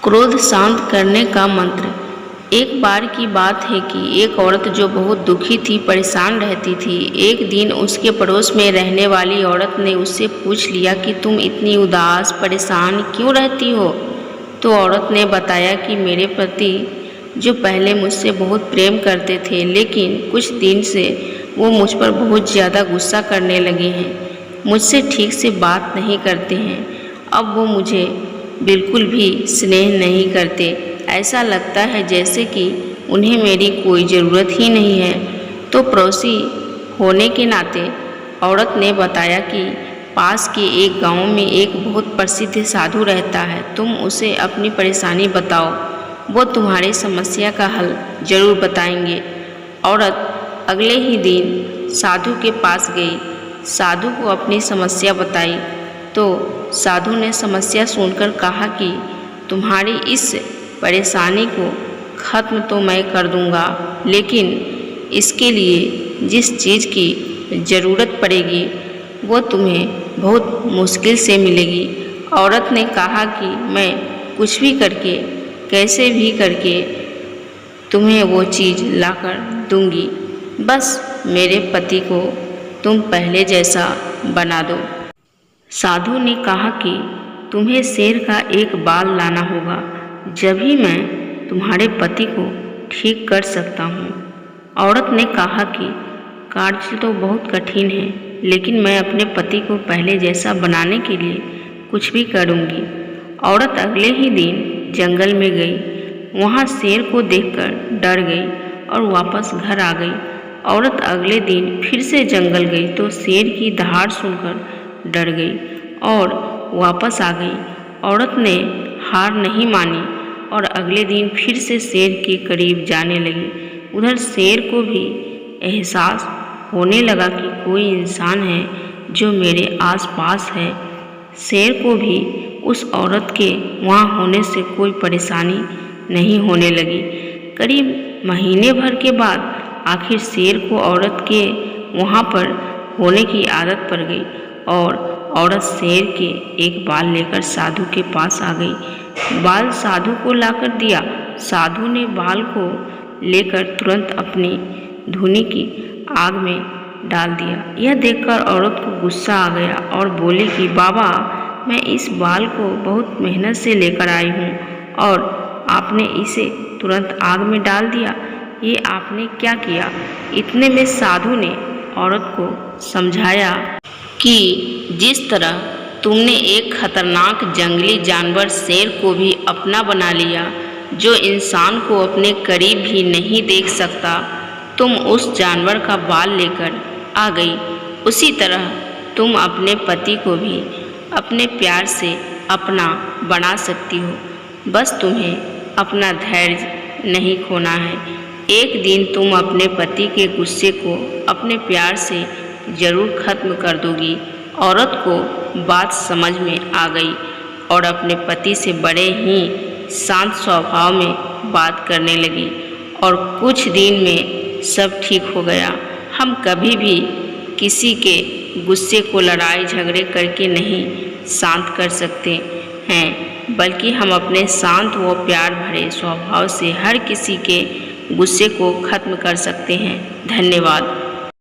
क्रोध शांत करने का मंत्र। एक बार की बात है कि एक औरत जो बहुत दुखी थी, परेशान रहती थी। एक दिन उसके पड़ोस में रहने वाली औरत ने उससे पूछ लिया कि तुम इतनी उदास परेशान क्यों रहती हो। तो औरत ने बताया कि मेरे पति जो पहले मुझसे बहुत प्रेम करते थे, लेकिन कुछ दिन से वो मुझ पर बहुत ज़्यादा गुस्सा करने लगे हैं, मुझसे ठीक से बात नहीं करते हैं। अब वो मुझे बिल्कुल भी स्नेह नहीं करते। ऐसा लगता है जैसे कि उन्हें मेरी कोई ज़रूरत ही नहीं है। तो पड़ोसी होने के नाते औरत ने बताया कि पास के एक गांव में एक बहुत प्रसिद्ध साधु रहता है। तुम उसे अपनी परेशानी बताओ, वो तुम्हारी समस्या का हल ज़रूर बताएंगे। औरत अगले ही दिन साधु के पास गई, साधु को अपनी समस्या बताई। तो साधु ने समस्या सुनकर कहा कि तुम्हारी इस परेशानी को ख़त्म तो मैं कर दूंगा, लेकिन इसके लिए जिस चीज़ की ज़रूरत पड़ेगी वो तुम्हें बहुत मुश्किल से मिलेगी। औरत ने कहा कि मैं कुछ भी करके, कैसे भी करके तुम्हें वो चीज़ लाकर दूंगी, बस मेरे पति को तुम पहले जैसा बना दो। साधु ने कहा कि तुम्हें शेर का एक बाल लाना होगा, जब ही मैं तुम्हारे पति को ठीक कर सकता हूँ। औरत ने कहा कि कार्य तो बहुत कठिन है, लेकिन मैं अपने पति को पहले जैसा बनाने के लिए कुछ भी करूँगी। औरत अगले ही दिन जंगल में गई। वहाँ शेर को देखकर डर गई और वापस घर आ गई। औरत अगले दिन फिर से जंगल गई तो शेर की दहाड़ सुनकर डर गई और वापस आ गई। औरत ने हार नहीं मानी और अगले दिन फिर से शेर के करीब जाने लगी। उधर शेर को भी एहसास होने लगा कि कोई इंसान है जो मेरे आसपास है। शेर को भी उस औरत के वहाँ होने से कोई परेशानी नहीं होने लगी। करीब महीने भर के बाद आखिर शेर को औरत के वहाँ पर होने की आदत पड़ गई और औरत शेर के एक बाल लेकर साधु के पास आ गई। बाल साधु को लाकर दिया। साधु ने बाल को लेकर तुरंत अपनी धुनी की आग में डाल दिया। यह देखकर औरत को गुस्सा आ गया और बोली कि बाबा, मैं इस बाल को बहुत मेहनत से लेकर आई हूँ और आपने इसे तुरंत आग में डाल दिया। ये आपने क्या किया? इतने में साधु ने औरत को समझाया कि जिस तरह तुमने एक खतरनाक जंगली जानवर शेर को भी अपना बना लिया, जो इंसान को अपने करीब भी नहीं देख सकता, तुम उस जानवर का बाल लेकर आ गई, उसी तरह तुम अपने पति को भी अपने प्यार से अपना बना सकती हो। बस तुम्हें अपना धैर्य नहीं खोना है। एक दिन तुम अपने पति के गुस्से को अपने प्यार से ज़रूर ख़त्म कर दोगी। औरत को बात समझ में आ गई और अपने पति से बड़े ही शांत स्वभाव में बात करने लगी और कुछ दिन में सब ठीक हो गया। हम कभी भी किसी के गुस्से को लड़ाई झगड़े करके नहीं शांत कर सकते हैं, बल्कि हम अपने शांत व प्यार भरे स्वभाव से हर किसी के गुस्से को ख़त्म कर सकते हैं। धन्यवाद।